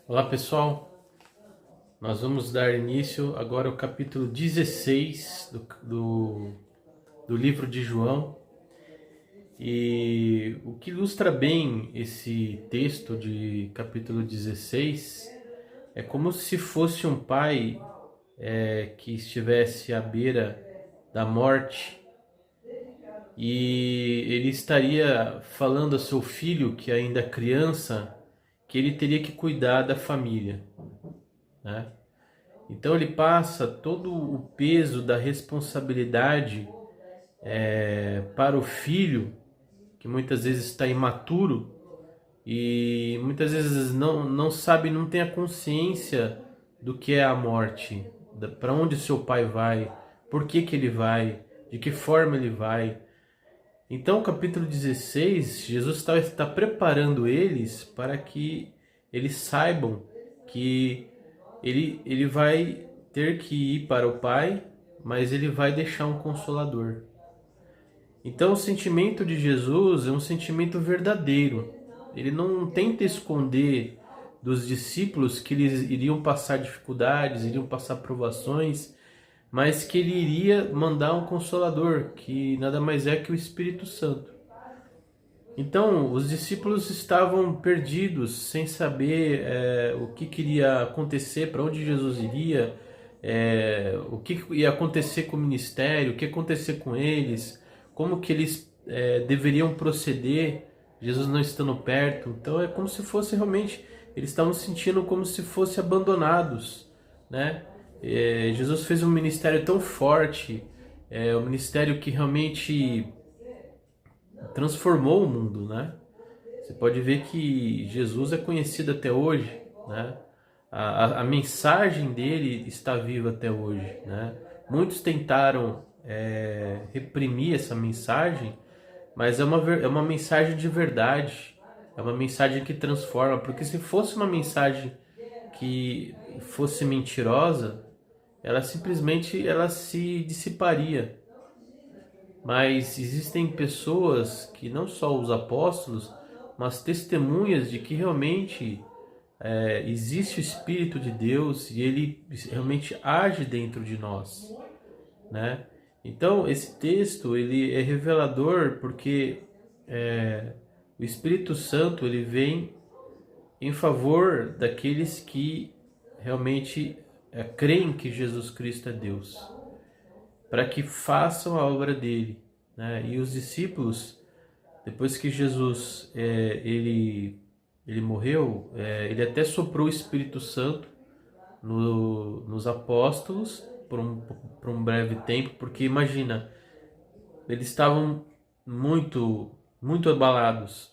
Olá pessoal, nós vamos dar início agora ao capítulo 16 do livro de João. E o que ilustra bem esse texto de capítulo 16 é como se fosse um pai que estivesse à beira da morte e ele estaria falando a seu filho, que ainda é criança, que ele teria que cuidar da família, né? Então ele passa todo o peso da responsabilidade para o filho, que muitas vezes está imaturo e muitas vezes não sabe, não tem a consciência do que é a morte, para onde seu pai vai, por que ele vai, de que forma ele vai. Então, o capítulo 16, Jesus está preparando eles para que eles saibam que ele vai ter que ir para o Pai, mas ele vai deixar um consolador. Então, o sentimento de Jesus é um sentimento verdadeiro. Ele não tenta esconder dos discípulos que eles iriam passar dificuldades, iriam passar provações, mas que ele iria mandar um consolador, que nada mais é que o Espírito Santo. Então, os discípulos estavam perdidos, sem saber o que queria acontecer, para onde Jesus iria, o que ia acontecer com o ministério, o que ia acontecer com eles, como que eles deveriam proceder, Jesus não estando perto. Então, é como se fosse realmente, eles estavam se sentindo como se fossem abandonados, né? Jesus fez um ministério tão forte, um ministério que realmente transformou o mundo, né? Você pode ver que Jesus é conhecido até hoje, né? A mensagem dele está viva até hoje, né? Muitos tentaram reprimir essa mensagem, mas é uma mensagem de verdade, é uma mensagem que transforma, porque se fosse uma mensagem que fosse mentirosa, ela se dissiparia. Mas existem pessoas que não só os apóstolos, mas testemunhas de que realmente existe o Espírito de Deus e ele realmente age dentro de nós, né? Então esse texto ele é revelador porque o Espírito Santo ele vem em favor daqueles que realmente creem que Jesus Cristo é Deus, para que façam a obra dele, né? E os discípulos, depois que Jesus ele morreu, ele até soprou o Espírito Santo nos apóstolos por um breve tempo, porque imagina, eles estavam muito abalados,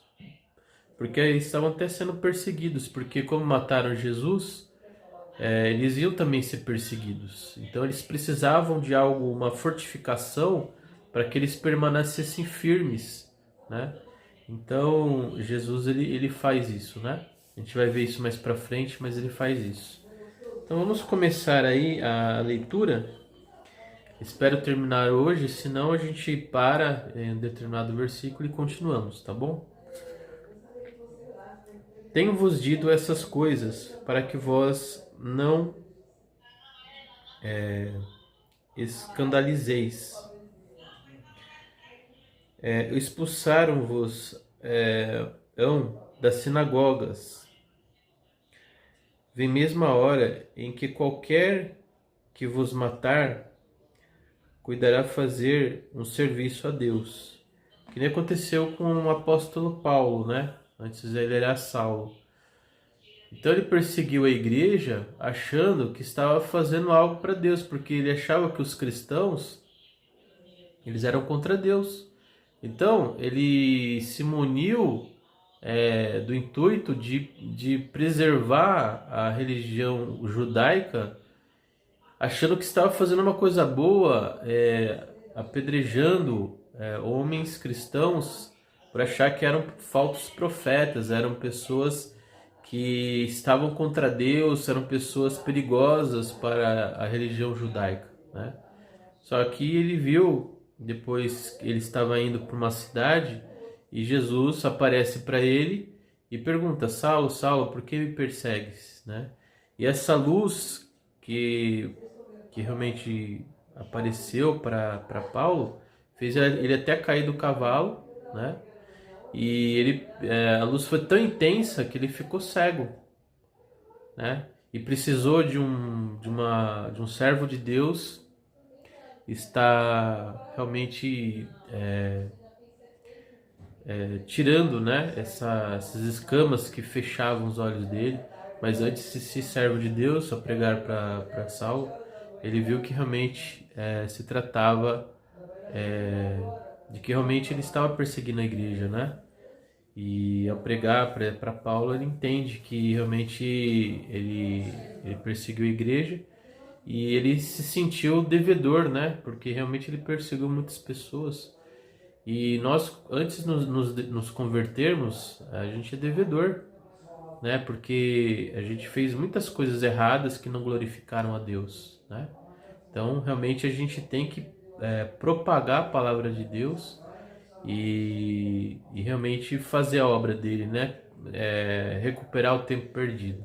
porque eles estavam até sendo perseguidos, porque como mataram Jesus, eles iam também ser perseguidos. Então eles precisavam de algo, uma fortificação, para que eles permanecessem firmes, né? Então Jesus ele faz isso, né? A gente vai ver isso mais para frente, mas ele faz isso. Então vamos começar aí a leitura. Espero terminar hoje, senão a gente para em um determinado versículo e continuamos, tá bom? Tenho-vos dito essas coisas para que vós não escandalizeis. Expulsaram-vos das sinagogas. Vem mesmo a hora em que qualquer que vos matar cuidará fazer um serviço a Deus. Que nem aconteceu com o apóstolo Paulo, né? Antes ele era Saulo. Então ele perseguiu a igreja achando que estava fazendo algo para Deus, porque ele achava que os cristãos eles eram contra Deus. Então ele se muniu do intuito de preservar a religião judaica, achando que estava fazendo uma coisa boa, apedrejando homens cristãos por achar que eram falsos profetas, eram pessoas que estavam contra Deus, eram pessoas perigosas para a religião judaica, né? Só que ele viu, depois ele estava indo para uma cidade e Jesus aparece para ele e pergunta: Saulo, Saulo, por que me persegues? Né? E essa luz que realmente apareceu para Paulo fez ele até cair do cavalo, né? E a luz foi tão intensa que ele ficou cego, né? E precisou de um servo de Deus estar realmente tirando, né, essas escamas que fechavam os olhos dele. Mas antes de ser servo de Deus, a pregar para Saulo, ele viu que realmente se tratava de que realmente ele estava perseguindo a igreja, né? E ao pregar para Paulo, ele entende que realmente ele perseguiu a igreja e ele se sentiu devedor, né? Porque realmente ele perseguiu muitas pessoas. E nós, antes de nos convertermos, a gente é devedor, né? Porque a gente fez muitas coisas erradas que não glorificaram a Deus, né? Então, realmente, a gente tem que propagar a palavra de Deus e realmente fazer a obra dele, né? Recuperar o tempo perdido.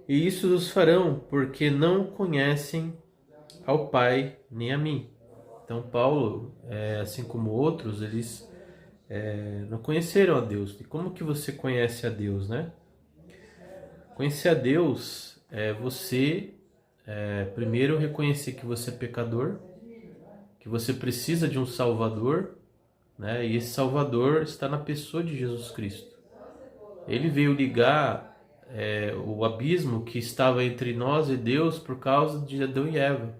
E isso os farão porque não conhecem ao Pai nem a mim. Então, Paulo, assim como outros, eles não conheceram a Deus. E como que você conhece a Deus, né? Conhecer a Deus é você, primeiro, reconhecer que você é pecador, que você precisa de um Salvador, né? E esse Salvador está na pessoa de Jesus Cristo. Ele veio ligar o abismo que estava entre nós e Deus por causa de Adão e Eva.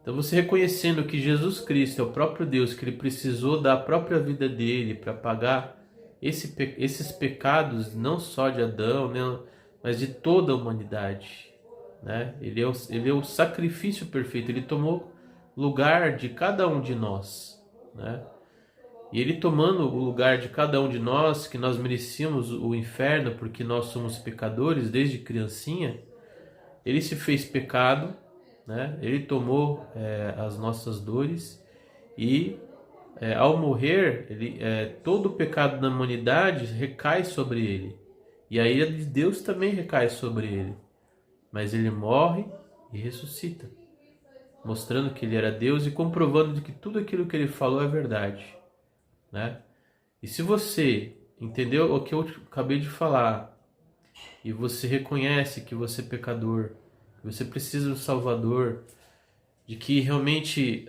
Então, você reconhecendo que Jesus Cristo é o próprio Deus, que ele precisou da própria vida dele para pagar esses pecados, não só de Adão, né, mas de toda a humanidade, né? Ele é o sacrifício perfeito, ele tomou lugar de cada um de nós, né? E ele tomando o lugar de cada um de nós, que nós merecíamos o inferno porque nós somos pecadores desde criancinha, ele se fez pecado, né? Ele tomou as nossas dores e ao morrer, todo o pecado da humanidade recai sobre ele. E a ira de Deus também recai sobre ele. Mas ele morre e ressuscita, mostrando que ele era Deus e comprovando de que tudo aquilo que ele falou é verdade, né? E se você entendeu o que eu acabei de falar e você reconhece que você é pecador, que você precisa do Salvador, de que realmente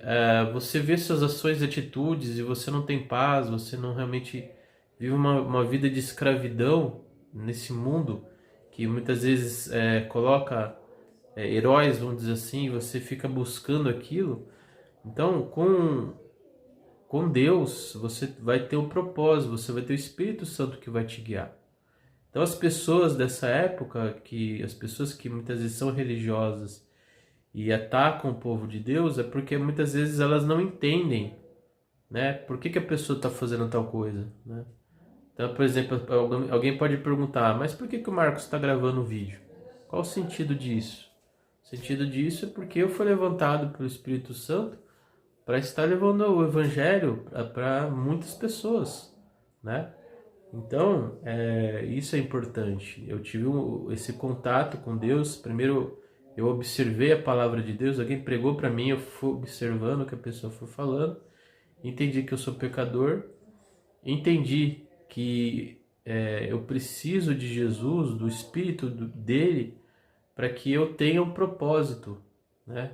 você vê suas ações e atitudes e você não tem paz, você não realmente vive uma vida de escravidão nesse mundo que muitas vezes coloca heróis, vamos dizer assim, e você fica buscando aquilo. Então, com Deus, você vai ter o propósito, você vai ter o Espírito Santo que vai te guiar. Então, as pessoas dessa época, as pessoas que muitas vezes são religiosas e atacam o povo de Deus, é porque muitas vezes elas não entendem, né? Por que a pessoa está fazendo tal coisa, né? Então, por exemplo, alguém pode perguntar, mas por que o Marcos está gravando o vídeo? Qual o sentido disso? O sentido disso é porque eu fui levantado pelo Espírito Santo para estar levando o Evangelho para muitas pessoas, né? Então, isso é importante. Eu tive esse contato com Deus. Primeiro, eu observei a palavra de Deus. Alguém pregou para mim, eu fui observando o que a pessoa foi falando. Entendi que eu sou pecador. Entendi que eu preciso de Jesus, do Espírito dele, para que eu tenha um propósito, né?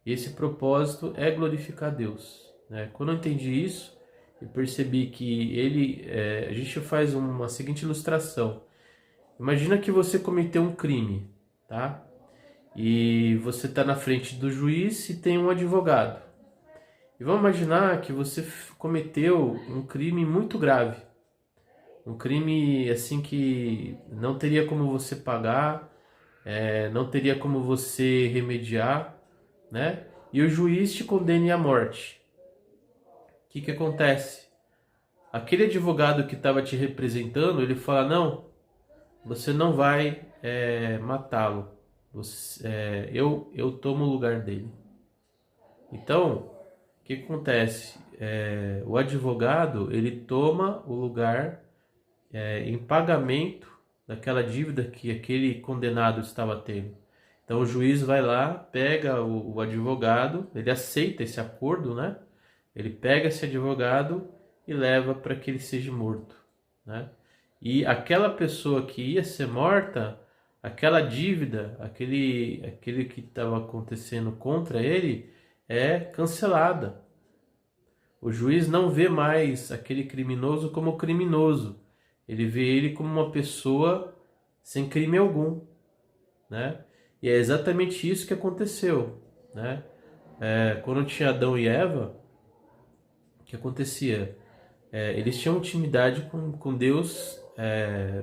E esse propósito é glorificar Deus, né? Quando eu entendi isso, eu percebi que a gente faz uma seguinte ilustração. Imagina que você cometeu um crime, tá? E você está na frente do juiz e tem um advogado. E vamos imaginar que você cometeu um crime muito grave. Um crime assim que não teria como você pagar, não teria como você remediar, né? E o juiz te condena à morte. O que acontece? Aquele advogado que estava te representando, ele fala, não, você não vai matá-lo. Eu tomo o lugar dele. Então, o que acontece? O advogado, ele toma o lugar em pagamento daquela dívida que aquele condenado estava tendo. Então o juiz vai lá, pega o advogado, ele aceita esse acordo, né? Ele pega esse advogado e leva para que ele seja morto, né? E aquela pessoa que ia ser morta, aquela dívida, aquele que estava acontecendo contra ele, é cancelada. O juiz não vê mais aquele criminoso como criminoso. Ele vê ele como uma pessoa sem crime algum, né? E é exatamente isso que aconteceu, né? Quando tinha Adão e Eva, o que acontecia? Eles tinham intimidade com Deus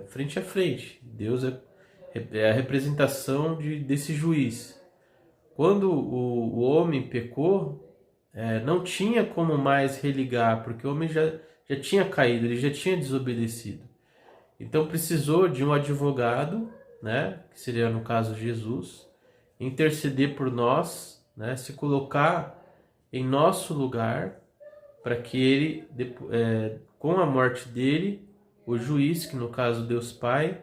frente a frente. Deus é a representação desse juiz. Quando o homem pecou, não tinha como mais religar, porque o homem já tinha caído, ele já tinha desobedecido. Então precisou de um advogado, né, que seria no caso Jesus, interceder por nós, né, se colocar em nosso lugar, para que ele, com a morte dele, o juiz, que no caso Deus Pai,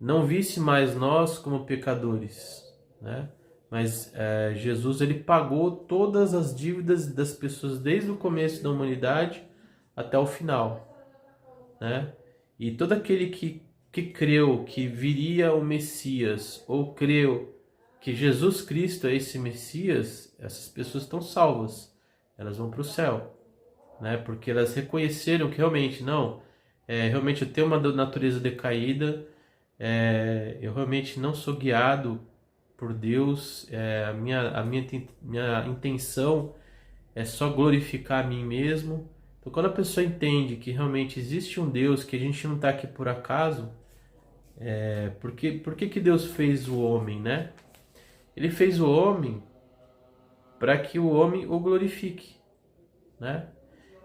não visse mais nós como pecadores, né? Mas Jesus, ele pagou todas as dívidas das pessoas desde o começo da humanidade até o final, né? E todo aquele que creu que viria o Messias, ou creu que Jesus Cristo é esse Messias, essas pessoas estão salvas, elas vão para o céu, né? Porque elas reconheceram que realmente, não, realmente eu tenho uma natureza decaída, eu realmente não sou guiado por Deus, minha intenção é só glorificar a mim mesmo. Então, quando a pessoa entende que realmente existe um Deus, que a gente não está aqui por acaso, por que Deus fez o homem, né? Ele fez o homem para que o homem o glorifique, né?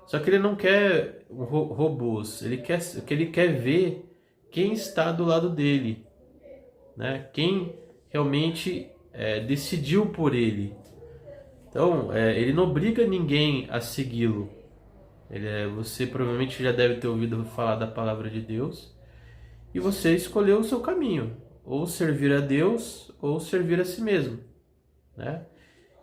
Só que ele não quer robôs, ele quer ver quem está do lado dele, né? Quem realmente decidiu por ele. Então, ele não obriga ninguém a segui-lo. Você provavelmente já deve ter ouvido falar da palavra de Deus, e você escolheu o seu caminho, ou servir a Deus ou servir a si mesmo, né?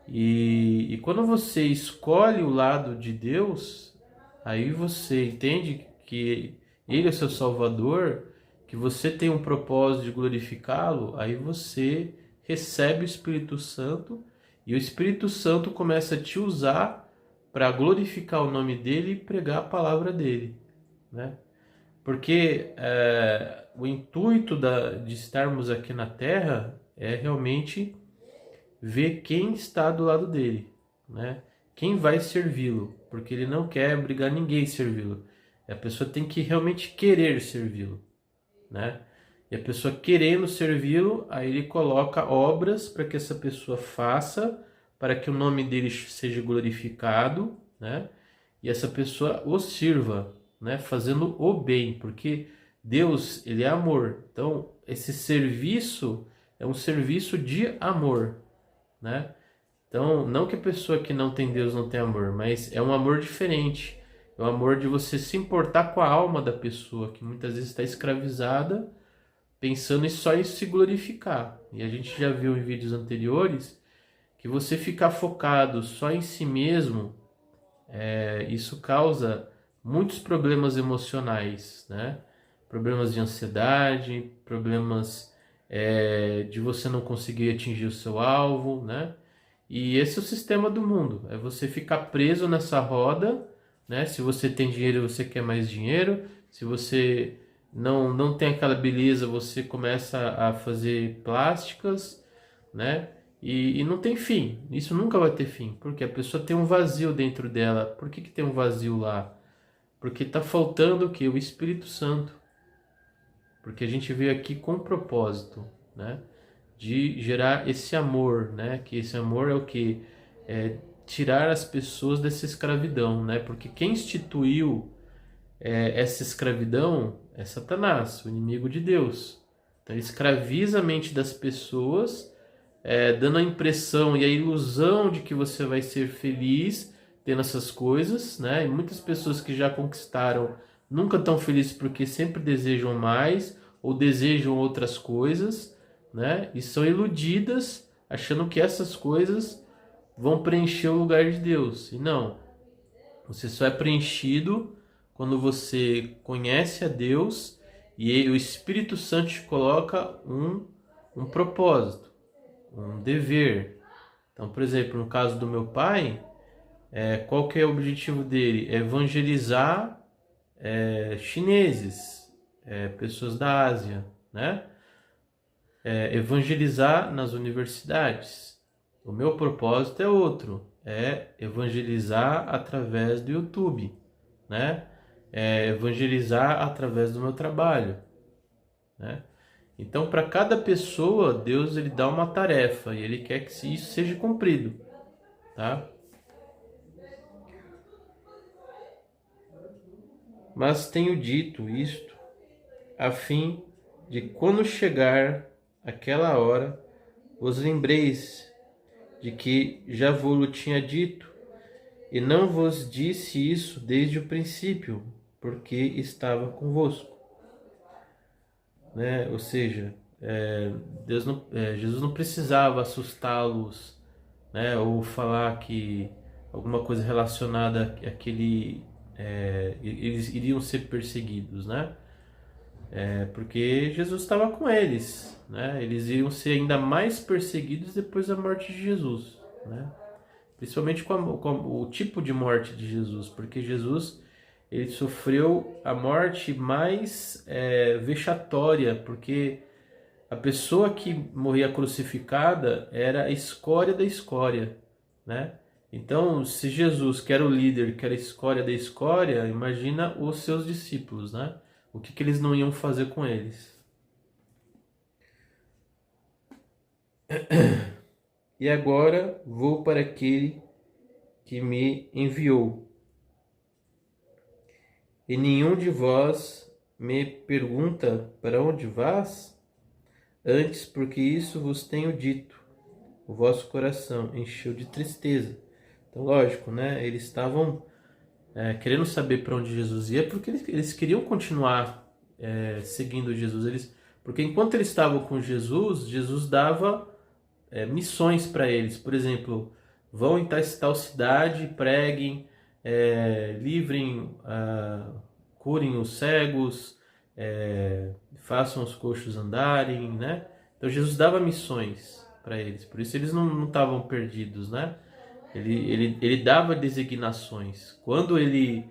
E quando você escolhe o lado de Deus, aí você entende que Ele é seu Salvador, que você tem um propósito de glorificá-lo, aí você recebe o Espírito Santo e o Espírito Santo começa a te usar para glorificar o nome dele e pregar a palavra dele, né? Porque o intuito de estarmos aqui na Terra é realmente ver quem está do lado dele, né? Quem vai servi-lo, porque ele não quer obrigar ninguém a servi-lo. A pessoa tem que realmente querer servi-lo, né? E a pessoa querendo servi-lo, aí ele coloca obras para que essa pessoa faça, para que o nome dele seja glorificado, né? E essa pessoa o sirva, né? Fazendo o bem, porque Deus, ele é amor. Então, esse serviço é um serviço de amor, né? Então, não que a pessoa que não tem Deus não tem amor, mas é um amor diferente. É o amor de você se importar com a alma da pessoa, que muitas vezes está escravizada, pensando só em se glorificar. E a gente já viu em vídeos anteriores que você ficar focado só em si mesmo, isso causa muitos problemas emocionais, né? Problemas de ansiedade, problemas de você não conseguir atingir o seu alvo, né? E esse é o sistema do mundo, é você ficar preso nessa roda, né? Se você tem dinheiro, você quer mais dinheiro. Se você não tem aquela beleza, você começa a fazer plásticas, né? E não tem fim, isso nunca vai ter fim, porque a pessoa tem um vazio dentro dela. Por que tem um vazio lá? Porque está faltando o quê? O Espírito Santo. Porque a gente veio aqui com um propósito, né? De gerar esse amor, né? Que esse amor é o que? Tirar as pessoas dessa escravidão, né? Porque quem instituiu essa escravidão é Satanás, o inimigo de Deus. Então ele escraviza a mente das pessoas, dando a impressão e a ilusão de que você vai ser feliz tendo essas coisas, né? E muitas pessoas que já conquistaram nunca estão felizes porque sempre desejam mais ou desejam outras coisas, né? E são iludidas achando que essas coisas vão preencher o lugar de Deus. E não. Você só é preenchido quando você conhece a Deus e o Espírito Santo te coloca um propósito, um dever. Então, por exemplo, no caso do meu pai, qual que é o objetivo dele? É evangelizar chineses, pessoas da Ásia, né? Evangelizar nas universidades. O meu propósito é outro, é evangelizar através do YouTube, né? Evangelizar através do meu trabalho, né? Então, para cada pessoa, Deus ele dá uma tarefa e ele quer que isso seja cumprido, tá? Mas tenho dito isto a fim de quando chegar aquela hora, vos lembreis de que já vos tinha dito, e não vos disse isso desde o princípio, porque estava convosco. Né? Ou seja, Jesus não precisava assustá-los, né? Ou falar que alguma coisa relacionada àquele... eles iriam ser perseguidos, né? Porque Jesus estava com eles, né? Eles iriam ser ainda mais perseguidos depois da morte de Jesus, né? Principalmente com o tipo de morte de Jesus, porque Jesus ele sofreu a morte mais vexatória, porque a pessoa que morria crucificada era a escória da escória, né? Então, se Jesus, que era o líder, que era a escória da escória, imagina os seus discípulos, né? O que eles não iam fazer com eles? E agora vou para aquele que me enviou. E nenhum de vós me pergunta para onde vás? Antes, porque isso vos tenho dito, o vosso coração encheu de tristeza. Então, lógico, né? Eles estavam querendo saber para onde Jesus ia, porque eles queriam continuar seguindo Jesus. Porque enquanto eles estavam com Jesus, Jesus dava missões para eles. Por exemplo, vão em tal cidade, preguem, livrem, curem os cegos, façam os coxos andarem, né? Então Jesus dava missões para eles, por isso eles não estavam perdidos, né? Ele dava designações. Quando ele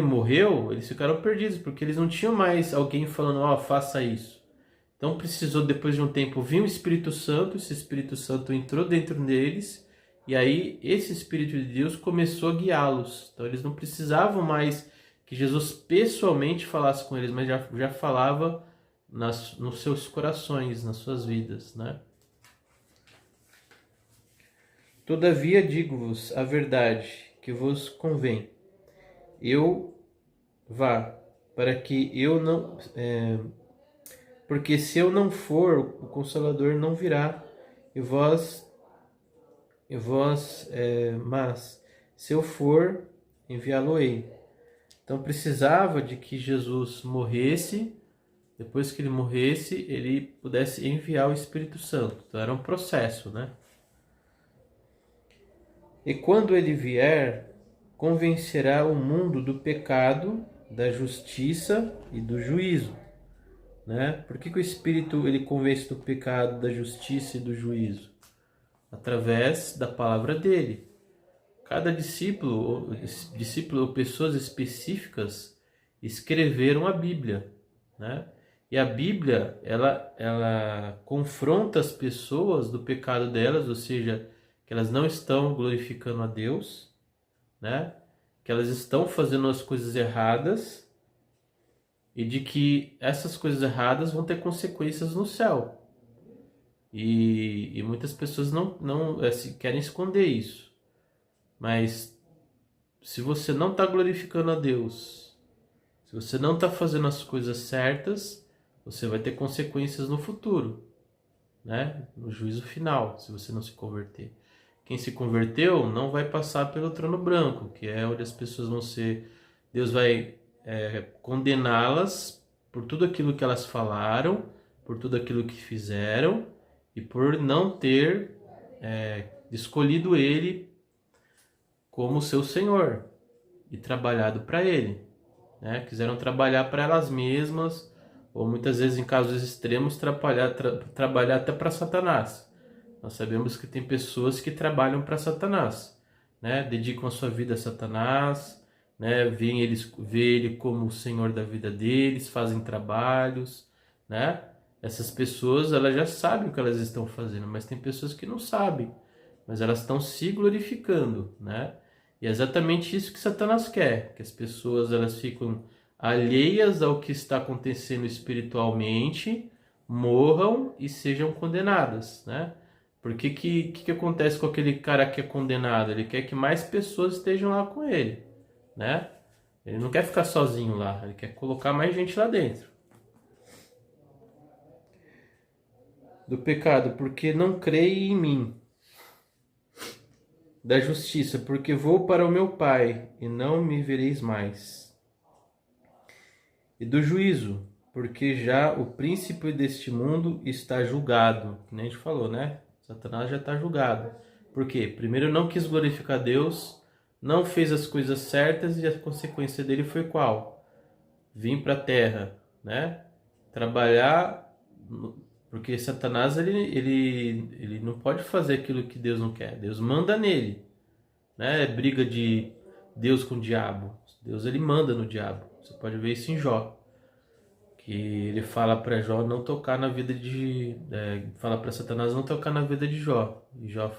morreu, eles ficaram perdidos, porque eles não tinham mais alguém falando, faça isso. Então precisou, depois de um tempo, vir o Espírito Santo, esse Espírito Santo entrou dentro deles, e aí esse Espírito de Deus começou a guiá-los. Então eles não precisavam mais que Jesus pessoalmente falasse com eles, mas já falava nos seus corações, nas suas vidas, né? Todavia digo-vos a verdade, que vos convém. Eu vá, para que eu não... porque se eu não for, o Consolador não virá, mas se eu for, enviá-lo-ei. Então precisava de que Jesus morresse, depois que ele morresse, ele pudesse enviar o Espírito Santo. Então era um processo, né? E quando ele vier, convencerá o mundo do pecado, da justiça e do juízo. Né? Por que o Espírito ele convence do pecado, da justiça e do juízo? Através da palavra dele. Cada discípulo ou pessoas específicas escreveram a Bíblia, né? E a Bíblia, ela confronta as pessoas do pecado delas, ou seja, que elas não estão glorificando a Deus, né? Que elas estão fazendo as coisas erradas e de que essas coisas erradas vão ter consequências no céu. E muitas pessoas não querem esconder isso. Mas se você não está glorificando a Deus, se você não está fazendo as coisas certas, você vai ter consequências no futuro, né? No juízo final, se você não se converter. quem se converteu não vai passar pelo trono branco, que é onde as pessoas vão ser... Deus vai condená-las por tudo aquilo que elas falaram, por tudo aquilo que fizeram e por não ter escolhido Ele como seu Senhor e trabalhado para Ele, né? Quiseram trabalhar para elas mesmas, ou muitas vezes, em casos extremos, trabalhar até para Satanás. Nós sabemos que tem pessoas que trabalham para Satanás, né? Dedicam a sua vida a Satanás, né? Vê ele como o Senhor da vida deles, fazem trabalhos, né? Essas pessoas, elas já sabem o que elas estão fazendo, mas tem pessoas que não sabem, mas elas estão se glorificando, né? E é exatamente isso que Satanás quer, que as pessoas elas ficam alheias ao que está acontecendo espiritualmente, morram e sejam condenadas, né? Porque que acontece com aquele cara que é condenado? Ele quer que mais pessoas estejam lá com ele, né? Ele não quer ficar sozinho lá, ele quer colocar mais gente lá dentro. Do pecado, porque não creio em mim. Da justiça, porque vou para o meu Pai e não me vereis mais. E do juízo, porque já o príncipe deste mundo está julgado. Que nem a gente falou, né? Satanás já está julgado. Por quê? Primeiro não quis glorificar Deus, não fez as coisas certas e a consequência dele foi qual? Vir para a terra, né? Trabalhar, porque Satanás ele não pode fazer aquilo que Deus não quer. Deus manda nele, né? É briga de Deus com o diabo. Deus ele manda no diabo. Você pode ver isso em Jó, que ele fala para Jó não tocar na vida de, fala para Satanás não tocar na vida de Jó.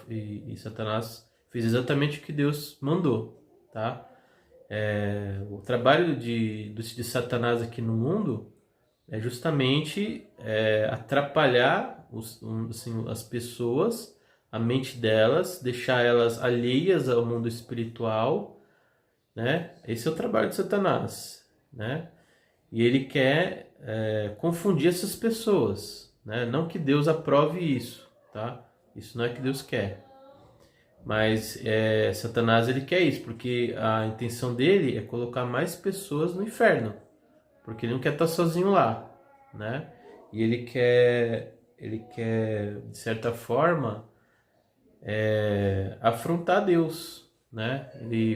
E Satanás fez exatamente o que Deus mandou, tá? O trabalho de Satanás aqui no mundo é justamente atrapalhar as pessoas, a mente delas, deixar elas alheias ao mundo espiritual, né? Esse é o trabalho de Satanás, né? E ele quer confundir essas pessoas, né? Não que Deus aprove isso, tá? Isso não é que Deus quer. Mas Satanás ele quer isso, porque a intenção dele é colocar mais pessoas no inferno, porque ele não quer estar sozinho lá, né? E ele quer de certa forma afrontar Deus, né?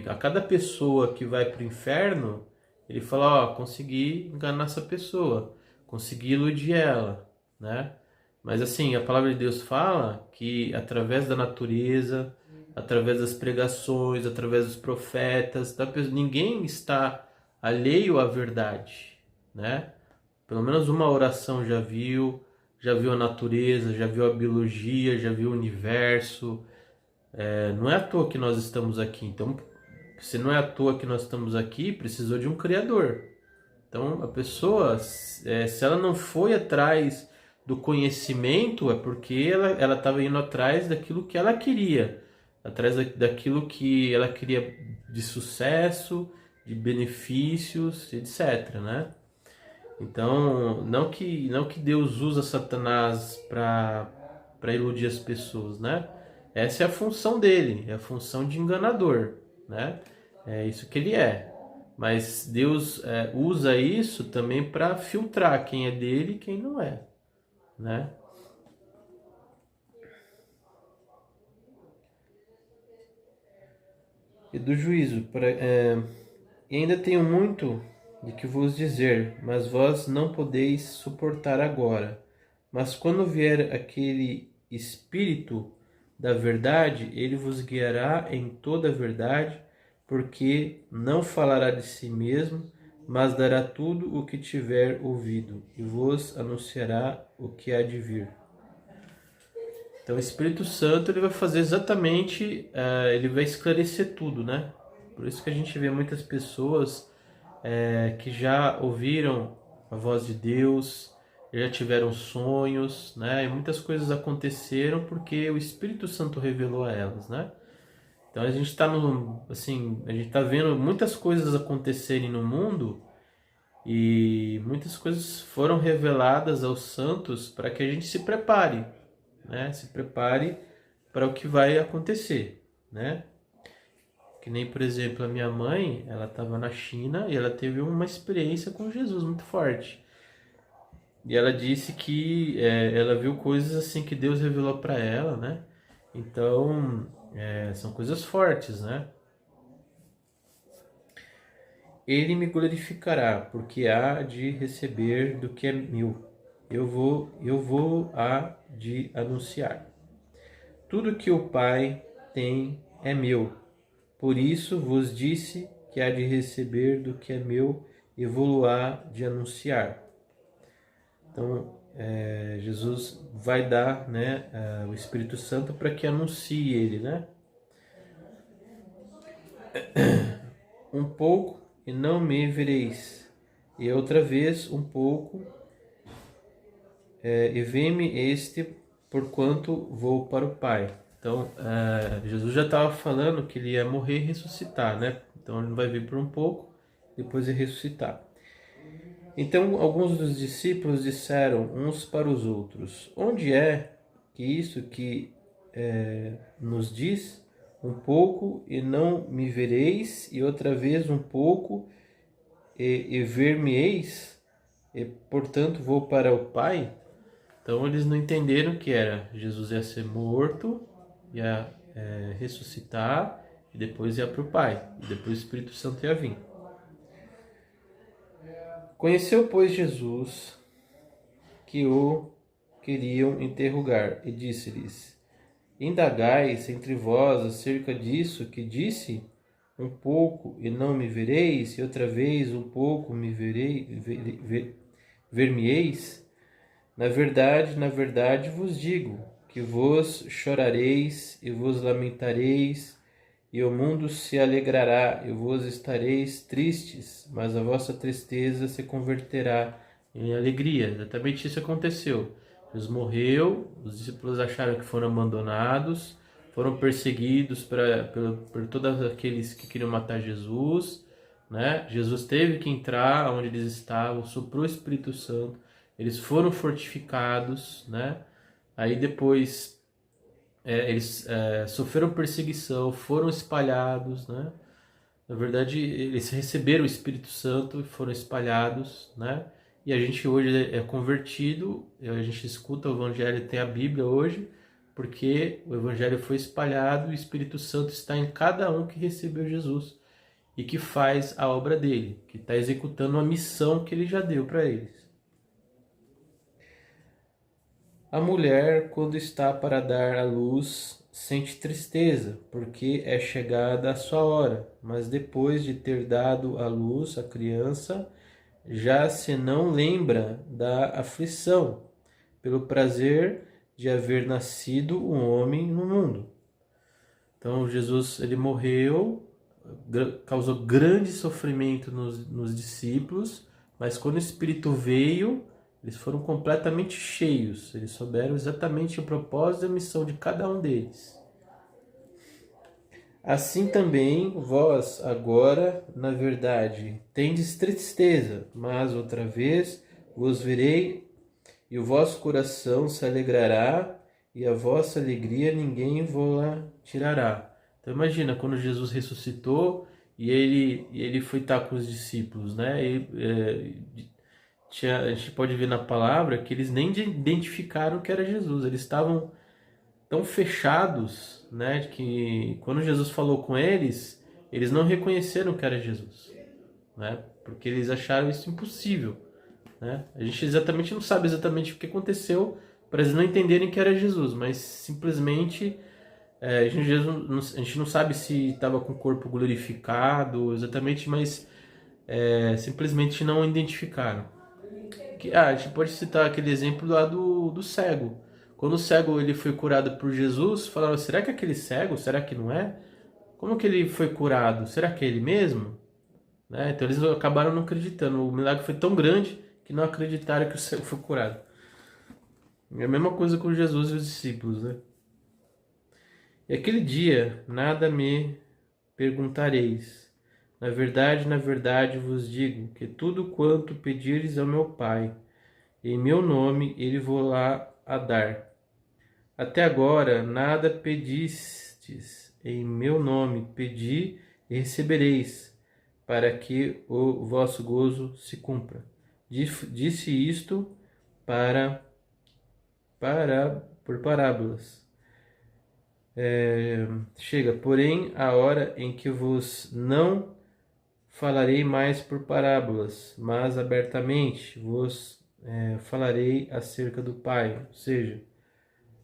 A cada pessoa que vai para o inferno, ele fala, ó, consegui enganar essa pessoa, consegui iludir ela, né? Mas assim, a palavra de Deus fala que através da natureza, através das pregações, através dos profetas, ninguém está alheio à verdade, né? Pelo menos uma oração já viu a natureza, já viu a biologia, já viu o universo. Não é à toa que nós estamos aqui. Então, se não é à toa que nós estamos aqui, precisou de um Criador. Então, a pessoa, se ela não foi atrás do conhecimento, é porque ela estava indo atrás daquilo que ela queria, atrás daquilo que ela queria de sucesso, de benefícios, etc., né? Então, não que Deus usa Satanás para iludir as pessoas, né? Essa é a função dele, é a função de enganador, né? É isso que ele é. Mas Deus usa isso também para filtrar quem é dele e quem não é, né? E do juízo, e ainda tenho muito de que vos dizer, mas vós não podeis suportar agora. Mas quando vier aquele Espírito da verdade, ele vos guiará em toda a verdade, porque não falará de si mesmo, mas dará tudo o que tiver ouvido, e vos anunciará o que há de vir. Então o Espírito Santo ele vai fazer exatamente, ele vai esclarecer tudo, né? Por isso que a gente vê muitas pessoas que já ouviram a voz de Deus, já tiveram sonhos, né? E muitas coisas aconteceram porque o Espírito Santo revelou a elas, né? Então a gente está a gente tá vendo muitas coisas acontecerem no mundo e muitas coisas foram reveladas aos santos para que a gente se prepare, né? Se prepare para o que vai acontecer, né? Que nem, por exemplo, a minha mãe, ela estava na China e ela teve uma experiência com Jesus muito forte. E ela disse que ela viu coisas assim que Deus revelou para ela, né? Então, são coisas fortes, né? Ele me glorificará, porque há de receber do que é meu. Eu vou há de anunciar. Tudo que o Pai tem é meu. Por isso vos disse que há de receber do que é meu e vou há de anunciar. Então, Jesus vai dar, né, o Espírito Santo para que anuncie ele, né? Um pouco e não me vereis, e outra vez um pouco, e vê-me este, porquanto vou para o Pai. Então, Jesus já estava falando que ele ia morrer e ressuscitar, né? Então, ele não vai vir por um pouco, depois de ressuscitar. Então, alguns dos discípulos disseram uns para os outros: onde é que isso que nos diz? Um pouco e não me vereis, e outra vez um pouco e ver-me-eis, e portanto vou para o Pai. Então eles não entenderam que era Jesus ia ser morto, ia ressuscitar e depois ia para o Pai, e depois o Espírito Santo ia vir. Conheceu, pois, Jesus que o queriam interrogar e disse-lhes: indagais entre vós acerca disso que disse? Um pouco e não me vereis, e outra vez um pouco me ver-me-eis? Na verdade vos digo, que vos chorareis e vos lamentareis, e o mundo se alegrará, e vos estareis tristes, mas a vossa tristeza se converterá em alegria. Exatamente isso aconteceu. Jesus morreu, os discípulos acharam que foram abandonados, foram perseguidos por todos aqueles que queriam matar Jesus, né? Jesus teve que entrar onde eles estavam, soprou o Espírito Santo, eles foram fortificados, né? Aí depois eles sofreram perseguição, foram espalhados, né? Na verdade, eles receberam o Espírito Santo e foram espalhados, né? E a gente hoje é convertido, a gente escuta o Evangelho, tem a Bíblia hoje, porque o Evangelho foi espalhado e o Espírito Santo está em cada um que recebeu Jesus e que faz a obra dele, que está executando a missão que ele já deu para eles. A mulher, quando está para dar à luz, sente tristeza, porque é chegada a sua hora, mas depois de ter dado à luz a criança, já se não lembra da aflição, pelo prazer de haver nascido um homem no mundo. Então Jesus ele morreu, causou grande sofrimento nos discípulos, mas quando o Espírito veio, eles foram completamente cheios, eles souberam exatamente o propósito e a missão de cada um deles. Assim também vós agora, na verdade, tendes tristeza, mas outra vez vos verei, e o vosso coração se alegrará, e a vossa alegria ninguém vos tirará. Então imagina, quando Jesus ressuscitou e ele foi estar com os discípulos, né? A gente pode ver na palavra que eles nem identificaram que era Jesus, eles estavam tão fechados, né, que quando Jesus falou com eles, eles não reconheceram que era Jesus, né, porque eles acharam isso impossível, né? A gente exatamente não sabe exatamente o que aconteceu para eles não entenderem que era Jesus, mas simplesmente a gente não sabe se estava com o corpo glorificado exatamente, mas simplesmente não identificaram. A gente pode citar aquele exemplo lá do cego. Quando o cego ele foi curado por Jesus, falaram: será que é aquele cego? Será que não é? Como que ele foi curado? Será que é ele mesmo? Né? Então eles acabaram não acreditando. O milagre foi tão grande que não acreditaram que o cego foi curado. É a mesma coisa com Jesus e os discípulos, né? E aquele dia nada me perguntareis. Na verdade vos digo que tudo quanto pedires ao meu Pai, em meu nome ele vou lá a dar. Até agora nada pedistes em meu nome, pedi e recebereis, para que o vosso gozo se cumpra. Disse isto por parábolas. Chega, porém, a hora em que vos não falarei mais por parábolas, mas abertamente vos falarei acerca do Pai. Ou seja,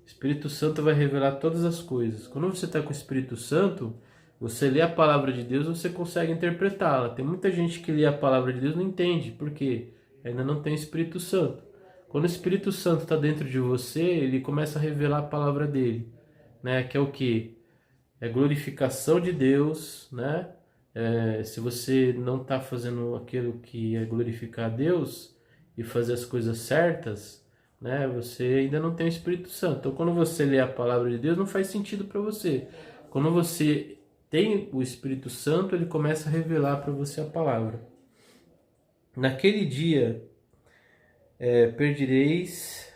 o Espírito Santo vai revelar todas as coisas. Quando você está com o Espírito Santo, você lê a palavra de Deus, você consegue interpretá-la. Tem muita gente que lê a palavra de Deus e não entende. Por quê? Ainda não tem Espírito Santo. Quando o Espírito Santo está dentro de você, ele começa a revelar a palavra dele, né? Que é o quê? É glorificação de Deus, né? Se você não está fazendo aquilo que é glorificar a Deus e fazer as coisas certas, né? Você ainda não tem o Espírito Santo. Então, quando você lê a palavra de Deus, não faz sentido para você. Quando você tem o Espírito Santo, ele começa a revelar para você a palavra. Naquele dia, perdireis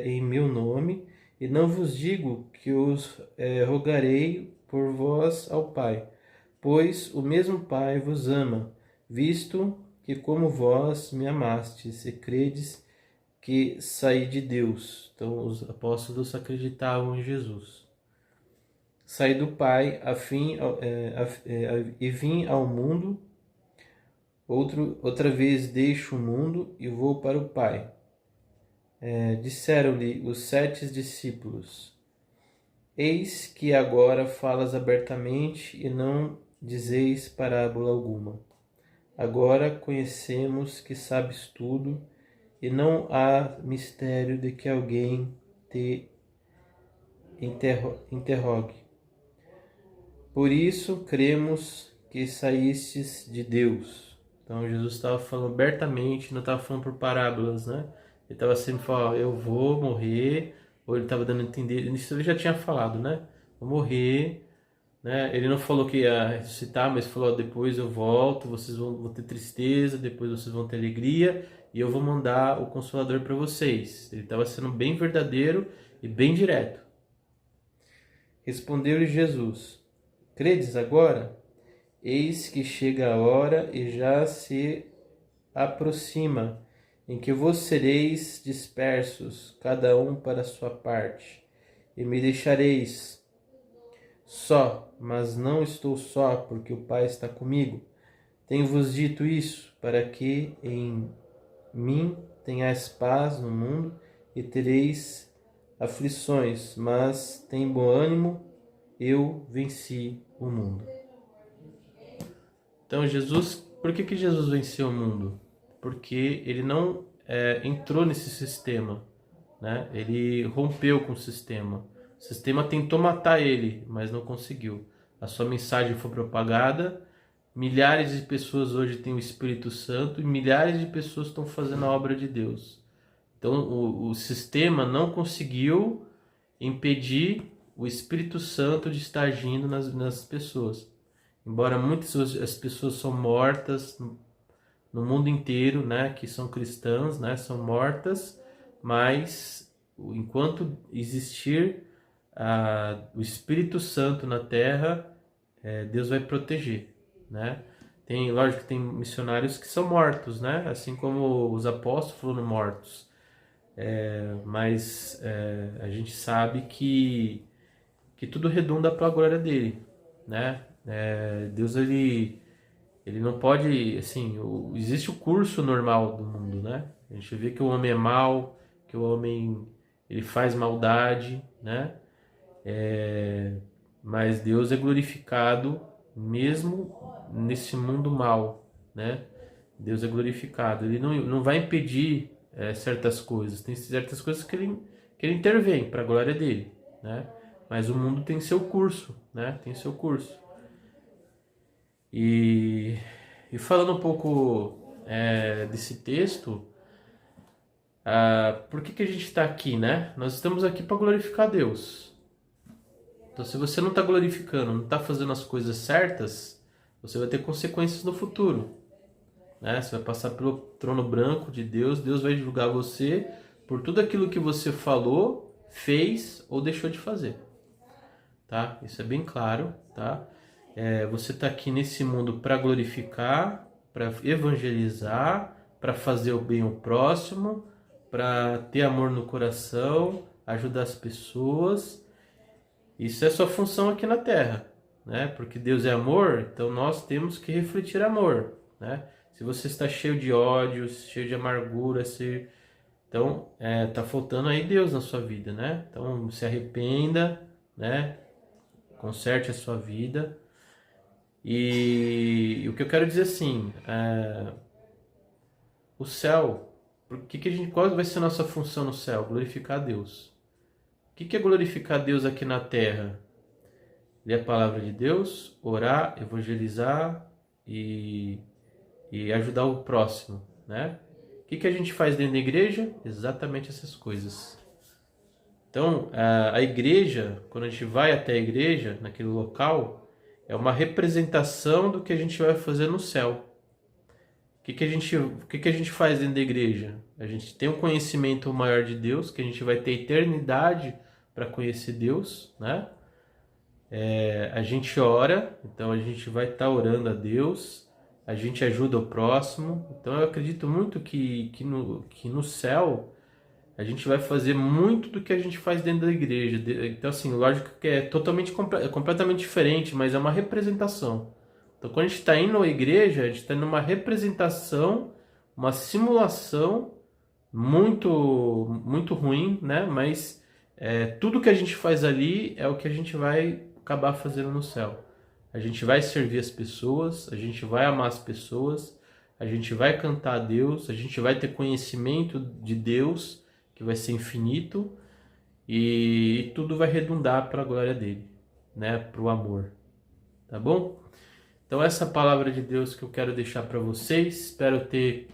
em meu nome, e não vos digo que os rogarei por vós ao Pai, pois o mesmo Pai vos ama, visto que como vós me amastes e credes que saí de Deus. Então os apóstolos acreditavam em Jesus. Saí do Pai e vim ao mundo, outra vez deixo o mundo e vou para o Pai. Disseram-lhe os 7 discípulos: Eis que agora falas abertamente e não dizeis parábola alguma. Agora conhecemos que sabes tudo e não há mistério de que alguém te interrogue. Por isso cremos que saístes de Deus. Então Jesus estava falando abertamente, não estava falando por parábolas, né? Ele estava sempre falando, eu vou morrer, ou ele estava dando a entender, isso ele já tinha falado, né? Vou morrer, né? Ele não falou que ia ressuscitar, mas falou, depois eu volto, vocês vão ter tristeza, depois vocês vão ter alegria, e eu vou mandar o Consolador para vocês. Ele estava sendo bem verdadeiro e bem direto. Respondeu-lhe Jesus: Credes agora? Eis que chega a hora e já se aproxima, em que vos sereis dispersos, cada um para a sua parte, e me deixareis só, mas não estou só, porque o Pai está comigo. Tenho-vos dito isso, para que em mim tenhais paz no mundo e tereis aflições, mas tem bom ânimo, eu venci o mundo. Então Jesus, por que Jesus venceu o mundo? Porque ele não entrou nesse sistema, né? Ele rompeu com o sistema. O sistema tentou matar ele, mas não conseguiu. A sua mensagem foi propagada, milhares de pessoas hoje têm o Espírito Santo e milhares de pessoas estão fazendo a obra de Deus. Então o sistema não conseguiu impedir o Espírito Santo de estar agindo nas pessoas. Embora muitas as pessoas são mortas no mundo inteiro, né, que são cristãs, né, são mortas, mas enquanto existir o Espírito Santo na Terra, Deus vai proteger, né? Lógico que tem missionários que são mortos, né? Assim como os apóstolos foram mortos. Mas a gente sabe que tudo redunda para a glória dele, né? Deus ele não pode, assim, existe o curso normal do mundo, né? A gente vê que o homem é mau, que o homem ele faz maldade, né? Mas Deus é glorificado mesmo nesse mundo mau, né? Deus é glorificado. Ele não vai impedir certas coisas. Tem certas coisas que ele intervém para a glória dele, né? Mas o mundo tem seu curso, né? Tem seu curso. E falando um pouco desse texto, por que a gente está aqui, né? Nós estamos aqui para glorificar Deus. Então, se você não está glorificando, não está fazendo as coisas certas, você vai ter consequências no futuro, né? Você vai passar pelo trono branco de Deus, Deus vai julgar você por tudo aquilo que você falou fez ou deixou de fazer, tá? Isso é bem claro, tá? Você está aqui nesse mundo para glorificar, para evangelizar, para fazer o bem ao próximo, para ter amor no coração, ajudar as pessoas. Isso é sua função aqui na Terra, né? Porque Deus é amor, então nós temos que refletir amor, né? Se você está cheio de ódio, cheio de amargura, então tá faltando aí Deus na sua vida, né? Então se arrependa, né? Conserte a sua vida. E o que eu quero dizer assim, o céu, qual vai ser a nossa função no céu? Glorificar a Deus. O que é glorificar a Deus aqui na terra? Ler a palavra de Deus, orar, evangelizar e ajudar o próximo, né? O que a gente faz dentro da igreja? Exatamente essas coisas. Então, a igreja, quando a gente vai até a igreja, naquele local, é uma representação do que a gente vai fazer no céu. O que a gente faz dentro da igreja? A gente tem um conhecimento maior de Deus, que a gente vai ter eternidade para conhecer Deus, né? A gente ora, então a gente vai estar orando a Deus, a gente ajuda o próximo. Então eu acredito muito que no céu a gente vai fazer muito do que a gente faz dentro da igreja. Então assim, lógico que é completamente diferente, mas é uma representação. Então quando a gente está indo à igreja, a gente está numa representação, uma simulação muito ruim, né? Mas tudo que a gente faz ali é o que a gente vai acabar fazendo no céu. A gente vai servir as pessoas, a gente vai amar as pessoas, a gente vai cantar a Deus, a gente vai ter conhecimento de Deus, que vai ser infinito, e tudo vai redundar para a glória dele, né? Para o amor. Tá bom? Então essa palavra de Deus que eu quero deixar para vocês, espero ter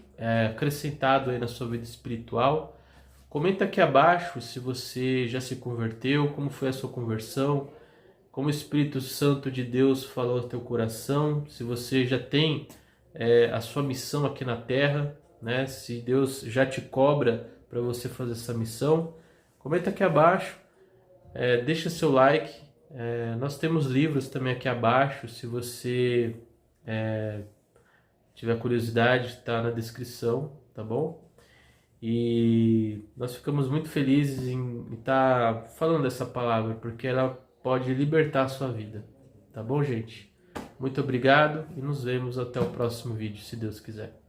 acrescentado aí na sua vida espiritual. Comenta aqui abaixo se você já se converteu, como foi a sua conversão, como o Espírito Santo de Deus falou ao teu coração, se você já tem a sua missão aqui na Terra, né? Se Deus já te cobra para você fazer essa missão. Comenta aqui abaixo, deixa seu like. Nós temos livros também aqui abaixo, se você tiver curiosidade, está na descrição, tá bom? E nós ficamos muito felizes em estar falando dessa palavra, porque ela pode libertar a sua vida, tá bom, gente? Muito obrigado e nos vemos até o próximo vídeo, se Deus quiser.